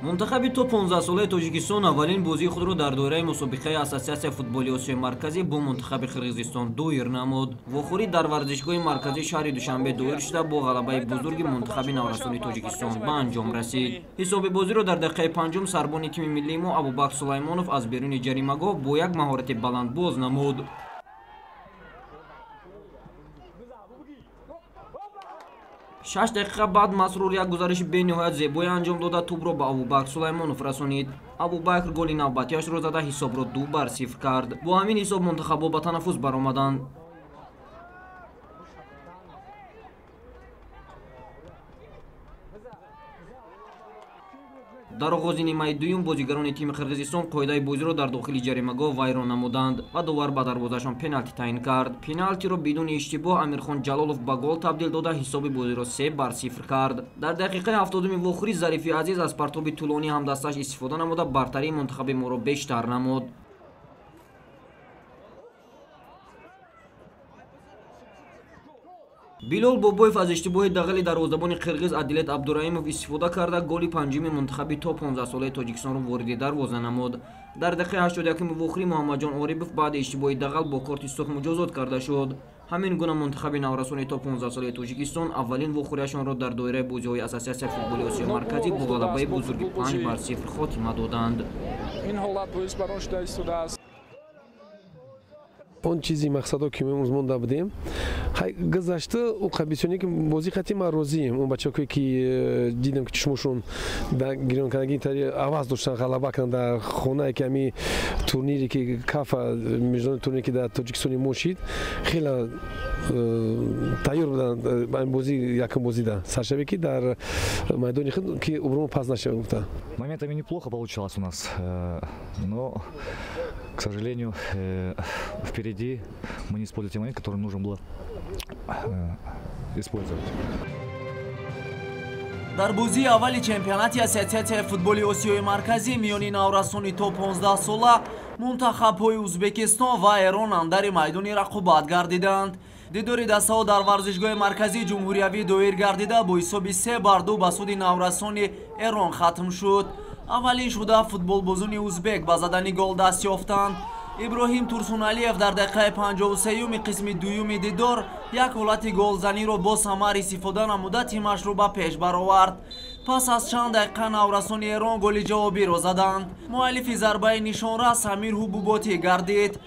Мунтахаби то 15 солаи Тоҷикистон аввалин бозии худро дар доираи мусобиқаи Ассотсиатсияи футболи Осиёи Марказӣ бо мунтахаби Қирғизистон доир намуд. Вохӯрӣ дар варзишгоҳи марказии шаҳри Душанбе доир шуда бо ғалабаи бузурги мунтахаби наврасони Тоҷикистон ба анҷом расид. Ҳисоби бозиро дар дақиқаи панҷум сарбони тими миллии мо Абубакр Сулаймонов аз беруни ҷаримагоҳ бо як маҳорати баланд боз намуд. 6 дақиқа баъд Масрур як гузариши бениҳоят зебои анҷом дода тӯбро ба Абубакр Сулаймонов расонид. Абубакр голи навбатиашро зада ҳисобро 2-0 кард. Бо ҳамин ҳисоб мунтахабҳо ба танаффус баромаданд. дар оғози нимаи дуюм бозигарони тими Қирғизистон қоидаи бозиро дар дохили ҷаримагоҳ вайрон намуданд ва довар ба дарвозашон пеналти таъин кард. Пеналтиро бидуни иштибоҳ Амирхон Ҷалолов ба гол табдил дода ҳисоби бозиро 3-0 кард. Дар дақиқаи 70-уми вохӯрӣ Зарифи Азиз аз партоби тӯлонии ҳамдасташ истифода намуда бартарии мунтахаби моро бештар намуд. Билол Бобоев аз иштибоҳи дағали дарвозабони қирғиз Адилет Абдураимов истифода карда голи панҷуми мунтахаби то 15 солаи Тоҷикистонро вориди дарвоза намуд. Дар дақиқаи 81-уми вохӯрӣ Муҳаммадҷон Орипов баъди иштибоҳи дағал бо корти сух муҷозот карда шуд. Ҳамин гуна мунтахаби наврасони то 15 солаи Тоҷикистон аввалин вохӯриашонро дар доираи бозиҳои Ассотсиатсияи футболи Осиёи Марказӣ бо ғалабаи бузурги 5-0 хотима доданд. Он чизи мақсадо ки мемуз монда будем гузашта у қабисёне ки бозӣ хати ма розием он бачаҳое ки дидам ки чушмошон дар гирёнкунагии тари аваз доштан ғалаба карданд дар хонае ки ҳами турнире ки кафа международный турнире ки дар Тоҷикистони мо шид хеле тайёр буданд бозӣ якум бозида саршаве ки дар майдони худ ки умрмо пас нашавем гуфта. Моментами неплохо получалось у нас, но к сожалению, впереди мы не использовали те моменты, которые нужно было использовать. дар бозии аввали чемпионати Ассотсиатсияи футболи Осиёи Марказӣ миёни наврасони то 15 сола мунтахабҳои Узбекистон ва Эрон андари майдони рақобат гардиданд. дидори дастаҳо дар варзишгоҳи марказии ҷумҳуриявӣ доир гардида бо ҳисоби 3-2 ба суди наврасони Эрон хатм шуд. аввалин шуда футболбозони узбек ба задани гол даст ёфтанд. Иброҳим Турсуналиев дар дақиқаи 53-юми қисми дуюми дидор як ҳолати голзаниро бо самар истифода намуда тимашро ба пеш баровард. пас аз чанд дақиқа наврасони Эрон голи ҷавобиро заданд. муаллифи зарбаи нишонрас Самир Ҳубуботӣ гардид.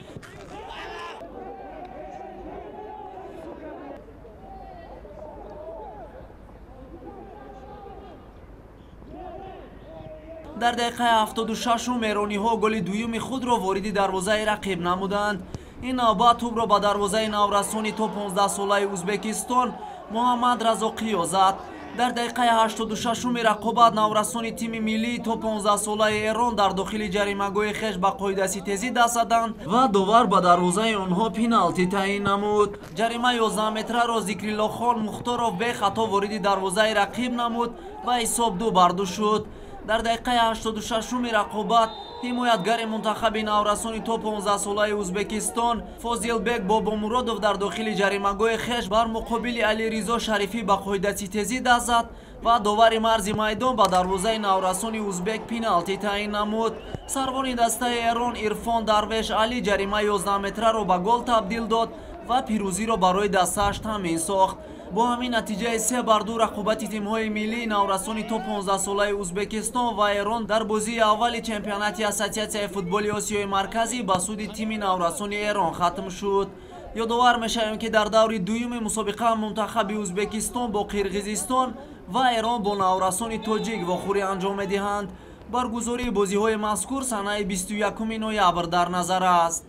дар дақиқаи 76-ум эрониҳо голи дуюми худро вориди дарвозаи рақиб намуданд. ин навбат тӯбро ба дарвозаи наврасони то 15 солаи Узбекистон Муҳаммад Разоқиё зад. дар дақиқаи 86-уми рақобат наврасони тими миллии то 15 солаи Эрон дар дохили ҷаримагоҳи хеш ба қоидаситезӣ даст заданд ва довар ба дарвозаи онҳо пеналти таъин намуд. ҷарима 11 метраро Зикриллохон Мухторов бехато вориди дарвозаи рақиб намуд ва ҳисоб 2-2 шуд. дар дақиқаи 86-уми рақобат ҳимоятгари мунтахаби наврасони то 15 солаи Узбекистон Фозилбек Бобомуродов дар дохили ҷаримагоҳи хеш бар муқобили Алиризо Шарифӣ ба қоидаситезӣ даст зад ва довари марзи майдон ба дарвозаи наврасони узбек пеналти таъин намуд. сарвони дастаи Эрон Ирфон Дарвеш Али ҷарима 11 метраро ба гол табдил дод ва пирӯзиро барои дастааш таъмин сохт. бо ҳамин натиҷаи 3-2 рақобати тимҳои миллии наврасони то 15 солаи Узбекистон ва Эрон дар бозии аввали чемпионати Ассотсиатсияи футболи Осиёи Марказӣ ба суди тими наврасони Эрон хатм шуд. ёдовар мешавем ки дар даври дуюми мусобиқа мунтахаби Узбекистон бо Қирғизистон ва Эрон бо наврасони тоҷик вохӯрӣ анҷом медиҳанд. баргузории бозиҳои мазкур санаи 21 ноябр дар назар аст.